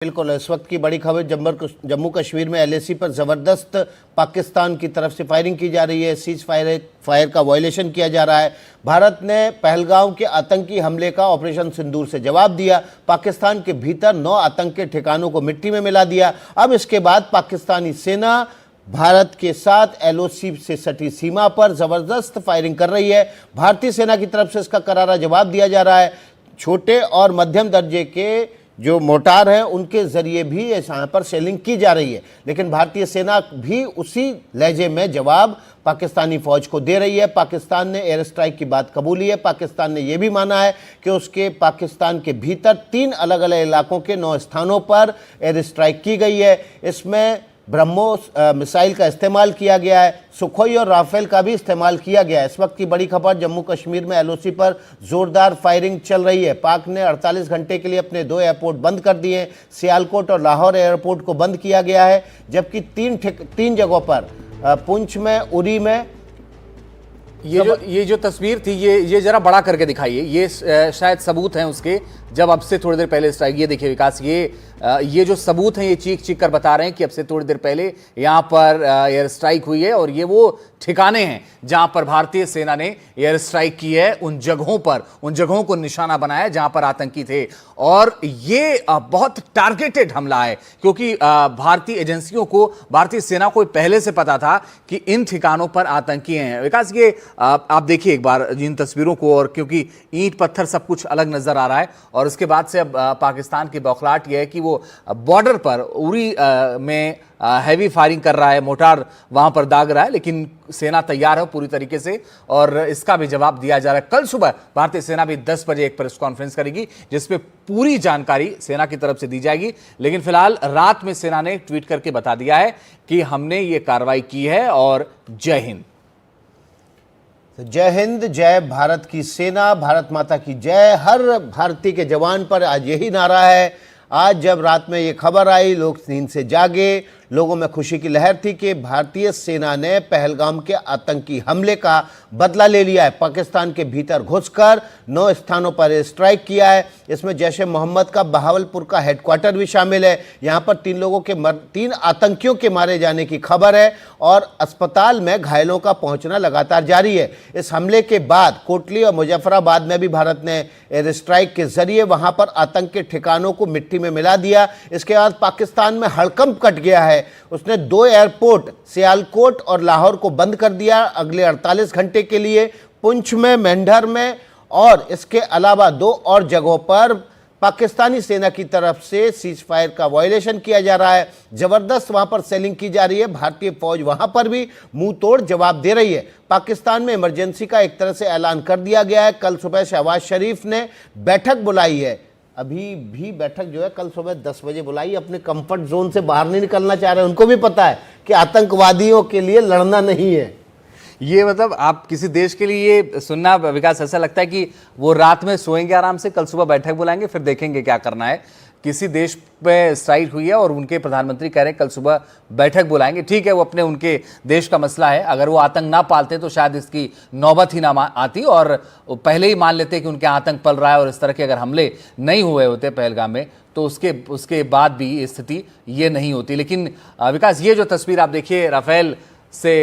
बिल्कुल, इस वक्त की बड़ी खबर जम्मू कश्मीर में एलएसी पर ज़बरदस्त पाकिस्तान की तरफ से फायरिंग की जा रही है। सीज फायर का वायलेशन किया जा रहा है। भारत ने पहलगाम के आतंकी हमले का ऑपरेशन सिंदूर से जवाब दिया। पाकिस्तान के भीतर 9 आतंक के ठिकानों को मिट्टी में मिला दिया। अब इसके बाद पाकिस्तानी सेना भारत के साथ एलओसी से सटी सीमा पर ज़बरदस्त फायरिंग कर रही है। भारतीय सेना की तरफ से इसका करारा जवाब दिया जा रहा है। छोटे और मध्यम दर्जे के जो मोर्टार हैं उनके ज़रिए भी यहाँ पर सेलिंग की जा रही है, लेकिन भारतीय सेना भी उसी लहजे में जवाब पाकिस्तानी फ़ौज को दे रही है। पाकिस्तान ने एयर स्ट्राइक की बात कबूली है। पाकिस्तान ने यह भी माना है कि उसके पाकिस्तान के भीतर 3 अलग अलग इलाकों के 9 स्थानों पर एयर स्ट्राइक की गई है। इसमें ब्रह्मोस मिसाइल का इस्तेमाल किया गया है, सुखोई और राफेल का भी इस्तेमाल किया गया है। इस वक्त की बड़ी खबर, जम्मू कश्मीर में एलओसी पर जोरदार फायरिंग चल रही है। पाक ने 48 घंटे के लिए अपने 2 एयरपोर्ट बंद कर दिए। सियालकोट और लाहौर एयरपोर्ट को बंद किया गया है, जबकि 3 जगहों पर पुंछ में, उरी में ये जो तस्वीर थी ये जरा बड़ा करके दिखाइए। ये शायद सबूत हैं उसके, जब अब से थोड़ी देर पहले स्ट्राइक, ये देखिए विकास, ये जो सबूत हैं ये चीख चीख कर बता रहे हैं कि अब से थोड़ी देर पहले यहाँ पर एयर स्ट्राइक हुई है और ये वो ठिकाने हैं जहां पर भारतीय सेना ने एयर स्ट्राइक की है। उन जगहों को निशाना बनाया जहां पर आतंकी थे और ये बहुत टारगेटेड हमला है, क्योंकि भारतीय एजेंसियों को, भारतीय सेना को पहले से पता था कि इन ठिकानों पर आतंकी हैं। विकास, ये आप देखिए एक बार इन तस्वीरों को, और क्योंकि ईंट पत्थर सब कुछ अलग नजर आ रहा है और उसके बाद से अब पाकिस्तान की बौखलाहट यह है कि वो बॉर्डर पर उरी में हैवी फायरिंग कर रहा है, मोर्टार वहां पर दाग रहा है, लेकिन सेना तैयार है पूरी तरीके से और इसका भी जवाब दिया जा रहा है। कल सुबह भारतीय सेना भी 10 बजे एक प्रेस कॉन्फ्रेंस करेगी जिसपे पूरी जानकारी सेना की तरफ से दी जाएगी, लेकिन फिलहाल रात में सेना ने ट्वीट करके बता दिया है कि हमने ये कार्रवाई की है और जय हिंद। जय हिंद, जय भारत की सेना, भारत माता की जय। हर भारतीय के जवान पर आज यही नारा है। आज जब रात में ये खबर आई, लोग नींद से जागे, लोगों में खुशी की लहर थी कि भारतीय सेना ने पहलगाम के आतंकी हमले का बदला ले लिया है। पाकिस्तान के भीतर घुसकर 9 स्थानों पर स्ट्राइक किया है। इसमें जैश ए मोहम्मद का बहावलपुर का हेडक्वार्टर भी शामिल है। यहाँ पर 3 आतंकियों के मारे जाने की खबर है और अस्पताल में घायलों का पहुँचना लगातार जारी है। इस हमले के बाद कोटली और मुजफ्फराबाद में भी भारत ने एयर स्ट्राइक के जरिए वहाँ पर आतंक के ठिकानों को मिट्टी में मिला दिया। इसके बाद पाकिस्तान में हड़कंप कट गया है। उसने 2 एयरपोर्ट सियालकोट और लाहौर को बंद कर दिया अगले 48 घंटे के लिए। पुंछ में, मेंढर में और इसके अलावा 2 और जगहों पर पाकिस्तानी सेना की तरफ से सीज फायर का वायलेशन किया जा रहा है। जबरदस्त वहां पर सेलिंग की जा रही है। भारतीय फौज वहां पर भी मुंह तोड़ जवाब दे रही है। पाकिस्तान में इमरजेंसी का एक तरह से ऐलान कर दिया गया है। कल सुबह शहबाज शरीफ ने बैठक बुलाई है। अभी भी बैठक जो है कल सुबह 10 बजे बुलाई। अपने कंफर्ट जोन से बाहर नहीं निकलना चाह रहे। उनको भी पता है कि आतंकवादियों के लिए लड़ना नहीं है। ये मतलब आप किसी देश के लिए सुनना, विकास, ऐसा लगता है कि वो रात में सोएंगे आराम से, कल सुबह बैठक बुलाएंगे, फिर देखेंगे क्या करना है। किसी देश पे स्ट्राइक हुई है और उनके प्रधानमंत्री कह रहे हैं कल सुबह बैठक बुलाएंगे। ठीक है, वो अपने उनके देश का मसला है। अगर वो आतंक ना पालते तो शायद इसकी नौबत ही ना आती और पहले ही मान लेते कि उनके आतंक पल रहा है और इस तरह के अगर हमले नहीं हुए होते पहलगाम में तो उसके बाद भी स्थिति ये नहीं होती। लेकिन विकास, ये जो तस्वीर आप देखिए राफेल से,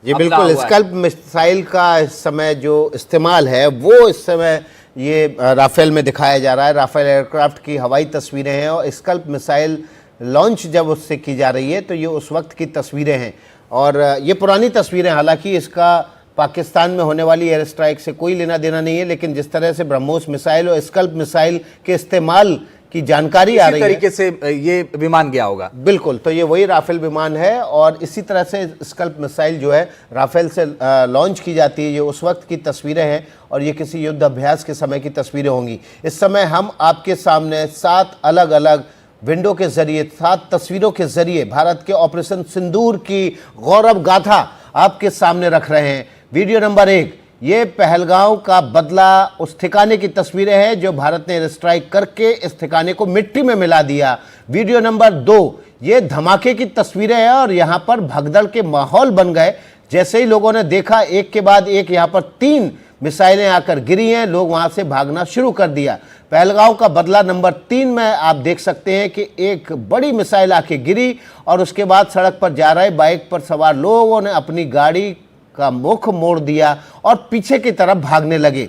ये बिल्कुल स्कल्प मिसाइल का इस समय जो इस्तेमाल है वो इस समय ये राफेल में दिखाया जा रहा है। राफेल एयरक्राफ्ट की हवाई तस्वीरें हैं और स्कल्प मिसाइल लॉन्च जब उससे की जा रही है तो ये उस वक्त की तस्वीरें हैं और ये पुरानी तस्वीरें। हालांकि इसका पाकिस्तान में होने वाली एयर स्ट्राइक से कोई लेना देना नहीं है, लेकिन जिस तरह से ब्रह्मोस मिसाइल और स्कल्प मिसाइल के इस्तेमाल की जानकारी आ रही है, तरीके से ये विमान गया होगा। बिल्कुल, तो ये वही राफेल विमान है और इसी तरह से स्कल्प मिसाइल जो है राफेल से लॉन्च की जाती है। ये उस वक्त की तस्वीरें हैं और ये किसी युद्ध अभ्यास के समय की तस्वीरें होंगी। इस समय हम आपके सामने 7 अलग अलग विंडो के जरिए, 7 तस्वीरों के जरिए भारत के ऑपरेशन सिंदूर की गौरव गाथा आपके सामने रख रहे हैं। वीडियो नंबर 1, ये पहलगांव का बदला, उस ठिकाने की तस्वीरें हैं जो भारत ने एयर स्ट्राइक करके इस ठिकाने को मिट्टी में मिला दिया। वीडियो नंबर 2, ये धमाके की तस्वीरें हैं और यहाँ पर भगदड़ के माहौल बन गए। जैसे ही लोगों ने देखा एक के बाद एक यहाँ पर 3 मिसाइलें आकर गिरी हैं, लोग वहां से भागना शुरू कर दिया। पहलगांव का बदला नंबर 3 में आप देख सकते हैं कि एक बड़ी मिसाइल आके गिरी और उसके बाद सड़क पर जा रहे बाइक पर सवार लोगों ने अपनी गाड़ी का मुख मोड़ दिया और पीछे की तरफ भागने लगे।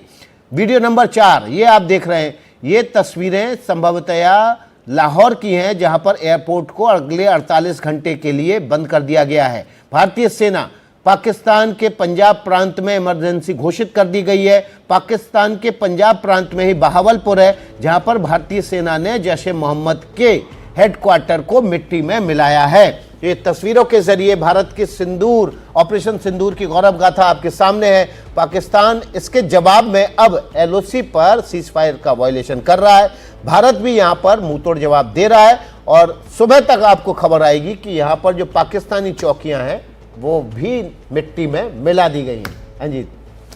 वीडियो नंबर 4 ये आप देख रहे हैं, ये तस्वीरें संभवतया लाहौर की हैं, जहां पर एयरपोर्ट को अगले 48 घंटे के लिए बंद कर दिया गया है। भारतीय सेना पाकिस्तान के पंजाब प्रांत में इमरजेंसी घोषित कर दी गई है। पाकिस्तान के पंजाब प्रांत में ही बहावलपुर है, जहां पर भारतीय सेना ने जैश ए मोहम्मद के हेडक्वार्टर को मिट्टी में मिलाया है। ये तस्वीरों के जरिए भारत के सिंदूर, ऑपरेशन सिंदूर की गौरव गाथा आपके सामने है। पाकिस्तान इसके जवाब में अब एलओसी पर सीज फायर का वायलेशन कर रहा है। भारत भी यहां पर मुंहतोड़ जवाब दे रहा है और सुबह तक आपको खबर आएगी कि यहां पर जो पाकिस्तानी चौकियां हैं वो भी मिट्टी में मिला दी गई हैं। हाँ जी,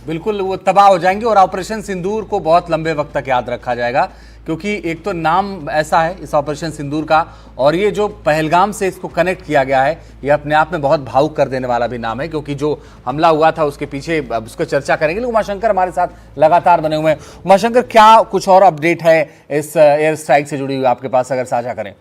बिल्कुल वो तबाह हो जाएंगे और ऑपरेशन सिंदूर को बहुत लंबे वक्त तक याद रखा जाएगा, क्योंकि एक तो नाम ऐसा है इस ऑपरेशन सिंदूर का, और ये जो पहलगाम से इसको कनेक्ट किया गया है ये अपने आप में बहुत भावुक कर देने वाला भी नाम है, क्योंकि जो हमला हुआ था उसके पीछे अब उसको चर्चा करेंगे। लेकिन उमाशंकर हमारे साथ लगातार बने हुए हैं। उमाशंकर, क्या कुछ और अपडेट है इस एयर स्ट्राइक से जुड़ी हुई आपके पास, अगर साझा करें?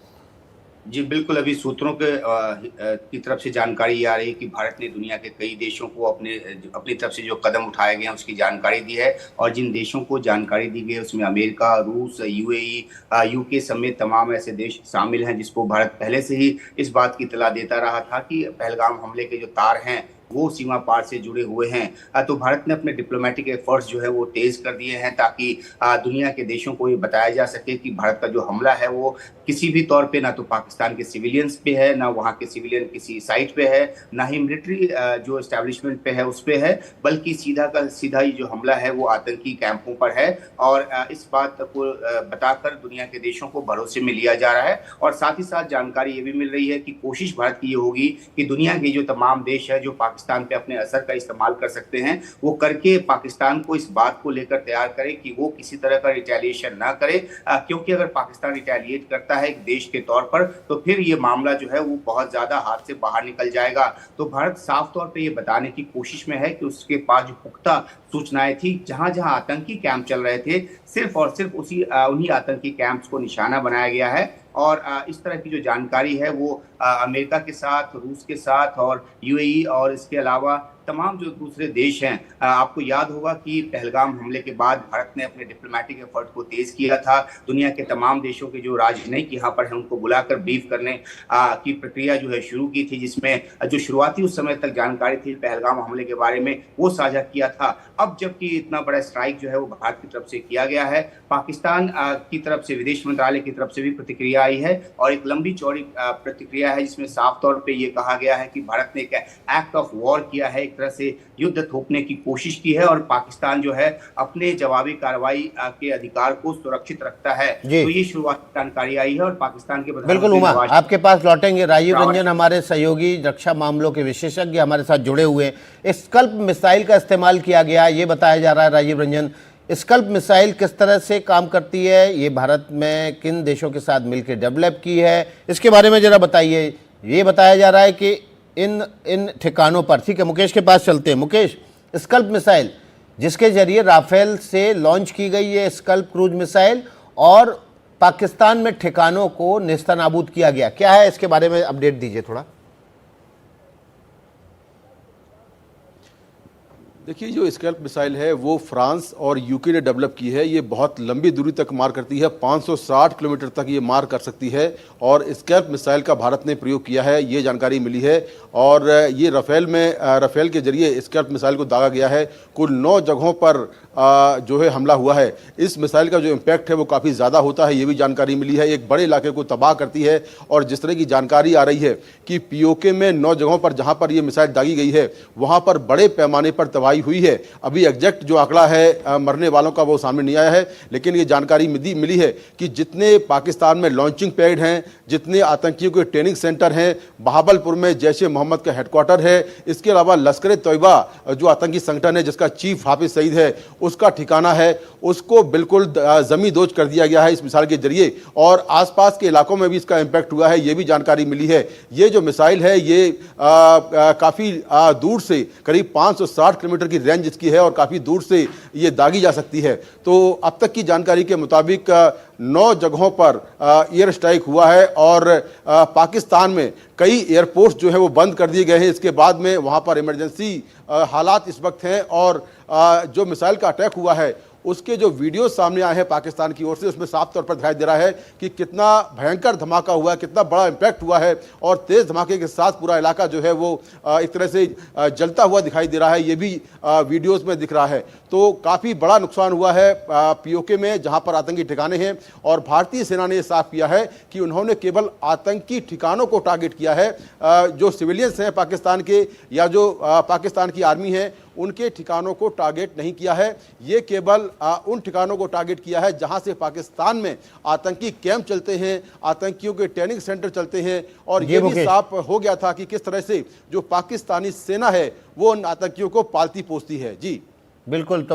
जी बिल्कुल, अभी सूत्रों की तरफ से जानकारी आ रही है कि भारत ने दुनिया के कई देशों को अपनी तरफ से जो कदम उठाए गए हैं उसकी जानकारी दी है, और जिन देशों को जानकारी दी गई है उसमें अमेरिका, रूस, यूएई, यूके समेत तमाम ऐसे देश शामिल हैं, जिसको भारत पहले से ही इस बात की इत्तला देता रहा था कि पहलगाम हमले के जो तार हैं वो सीमा पार से जुड़े हुए हैं। तो भारत ने अपने डिप्लोमेटिक एफर्ट्स जो है वो तेज कर दिए हैं, ताकि दुनिया के देशों को ये बताया जा सके कि भारत का जो हमला है वो किसी भी तौर पे ना तो पाकिस्तान के सिविलियंस पे है, ना वहाँ के सिविलियन किसी साइट पे है, ना ही मिलिट्री जो एस्टेब्लिशमेंट पे है उस पे है, बल्कि सीधा का सीधा ही जो हमला है वो आतंकी कैंपों पर है। और इस बात को बताकर दुनिया के देशों को भरोसे में लिया जा रहा है। और साथ ही साथ जानकारी ये भी मिल रही है कि कोशिश भारत की ये होगी कि दुनिया के जो तमाम देश है जो पाकिस्तान पे अपने असर का इस्तेमाल कर सकते हैं, वो करके पाकिस्तान को इस बात को लेकर तैयार करे कि वो किसी तरह का रिटेलिएशन ना करे, क्योंकि अगर पाकिस्तान रिटेलिएट करता है एक देश के तौर पर तो फिर ये मामला जो है वो बहुत ज्यादा हाथ से बाहर निकल जाएगा। तो भारत साफ तौर पे ये बताने की कोशिश में है कि उसके पास जो पुख्ता सूचनाएं थी, जहां जहां आतंकी कैंप चल रहे थे, सिर्फ और सिर्फ उन्हीं आतंकी कैंप्स को निशाना बनाया गया है। और इस तरह की जो जानकारी है वो अमेरिका के साथ, रूस के साथ और यूएई और इसके अलावा तमाम जो दूसरे देश हैं, आपको याद होगा कि पहलगाम हमले के बाद भारत ने अपने डिप्लोमेटिक एफर्ट को तेज किया था। दुनिया के तमाम देशों के जो राजनयिक यहाँ पर हैं उनको बुलाकर ब्रीफ करने की प्रक्रिया जो है शुरू की थी, जिसमें जो शुरुआती उस समय तक जानकारी थी पहलगाम हमले के बारे में वो साझा किया था। अब जबकि इतना बड़ा स्ट्राइक जो है वो भारत की तरफ से किया गया है, पाकिस्तान की तरफ से विदेश मंत्रालय की तरफ से भी प्रतिक्रिया आई है, और एक लंबी चौड़ी प्रतिक्रिया है जिसमें साफ तौर पे ये कहा गया है कि भारत ने एक एक्ट ऑफ वॉर किया है, एक तरह से युद्ध थोपने की कोशिश की है, और पाकिस्तान जो है अपने जवाबी कार्रवाई के अधिकार को सुरक्षित रखता है। तो ये शुरुआती जानकारी आई है और पाकिस्तान के बिल्कुल उमा, आपके पास लौटेंगे। राजीव रंजन हमारे सहयोगी रक्षा मामलों के विशेषज्ञ हमारे साथ जुड़े हुए हैं। स्कल्प मिसाइल का इस्तेमाल किया गया ये बताया जा रहा है। राजीव रंजन, स्कल्प मिसाइल किस तरह से काम करती है, ये भारत में किन देशों के साथ मिलकर डेवलप की है, इसके बारे में जरा बताइए। ये बताया जा रहा है कि इन ठिकानों पर, ठीक है मुकेश के पास चलते हैं। मुकेश, स्कल्प मिसाइल जिसके जरिए राफेल से लॉन्च की गई है स्कल्प क्रूज मिसाइल और पाकिस्तान में ठिकानों को नेस्तनाबूद किया गया, क्या है इसके बारे में अपडेट दीजिए थोड़ा। देखिए, जो स्कैल्प मिसाइल है वो फ्रांस और यूके ने डेवलप की है। ये बहुत लंबी दूरी तक मार करती है, 560 किलोमीटर तक ये मार कर सकती है, और स्कैल्प मिसाइल का भारत ने प्रयोग किया है, ये जानकारी मिली है। और ये राफेल के जरिए स्कैल्प मिसाइल को दागा गया है। कुल 9 जगहों पर जो है हमला हुआ है। इस मिसाइल का जो इम्पैक्ट है वो काफ़ी ज़्यादा होता है, ये भी जानकारी मिली है। एक बड़े इलाके को तबाह करती है, और जिस तरह की जानकारी आ रही है कि पीओके में 9 जगहों पर जहाँ पर ये मिसाइल दागी गई है वहाँ पर बड़े पैमाने पर तबाही हुई है। अभी एग्जैक्ट जो आंकड़ा है मरने वालों का वो सामने नहीं आया है, लेकिन ये जानकारी मिली है कि जितने पाकिस्तान में लॉन्चिंग पैड हैं, जितने आतंकियों के ट्रेनिंग सेंटर हैं, बहावलपुर में जैश ए मोहम्मद का हेडक्वार्टर है, इसके अलावा लश्कर तैयबा जो आतंकी संगठन है जिसका चीफ हाफिज सईद है उसका ठिकाना है, उसको बिल्कुल जमींदोज कर दिया गया है इस मिसाइल के जरिए, और आसपास के इलाकों में भी इसका इम्पैक्ट हुआ है, ये भी जानकारी मिली है। ये जो मिसाइल है ये काफ़ी दूर से करीब 560 किलोमीटर किलोमीटर की रेंज इसकी है और काफ़ी दूर से ये दागी जा सकती है। तो अब तक की जानकारी के मुताबिक 9 जगहों पर एयर स्ट्राइक हुआ है और पाकिस्तान में कई एयरपोर्ट जो है वो बंद कर दिए गए हैं। इसके बाद में वहाँ पर इमरजेंसी हालात इस वक्त हैं और जो मिसाइल का अटैक हुआ है उसके जो वीडियो सामने आए हैं पाकिस्तान की ओर से, उसमें साफ तौर पर दिखाई दे रहा है कि कितना भयंकर धमाका हुआ है, कितना बड़ा इम्पैक्ट हुआ है और तेज धमाके के साथ पूरा इलाका जो है वो एक तरह से जलता हुआ दिखाई दे रहा है। ये भी वीडियोस में दिख रहा है। तो काफ़ी बड़ा नुकसान हुआ है पीओके में, जहां पर आतंकी ठिकाने हैं और भारतीय सेना ने साफ किया है कि उन्होंने केवल आतंकी ठिकानों को टारगेट किया है। जो सिविलियंस हैं पाकिस्तान के या जो पाकिस्तान की आर्मी है उनके ठिकानों को टारगेट नहीं किया है। ये केवल उन ठिकानों को टारगेट किया है जहां से पाकिस्तान में आतंकी कैंप चलते हैं, आतंकियों के ट्रेनिंग सेंटर चलते हैं। और ये भी साफ हो गया था कि किस तरह से जो पाकिस्तानी सेना है वो उन आतंकियों को पालती पोसती है। जी बिल्कुल। तो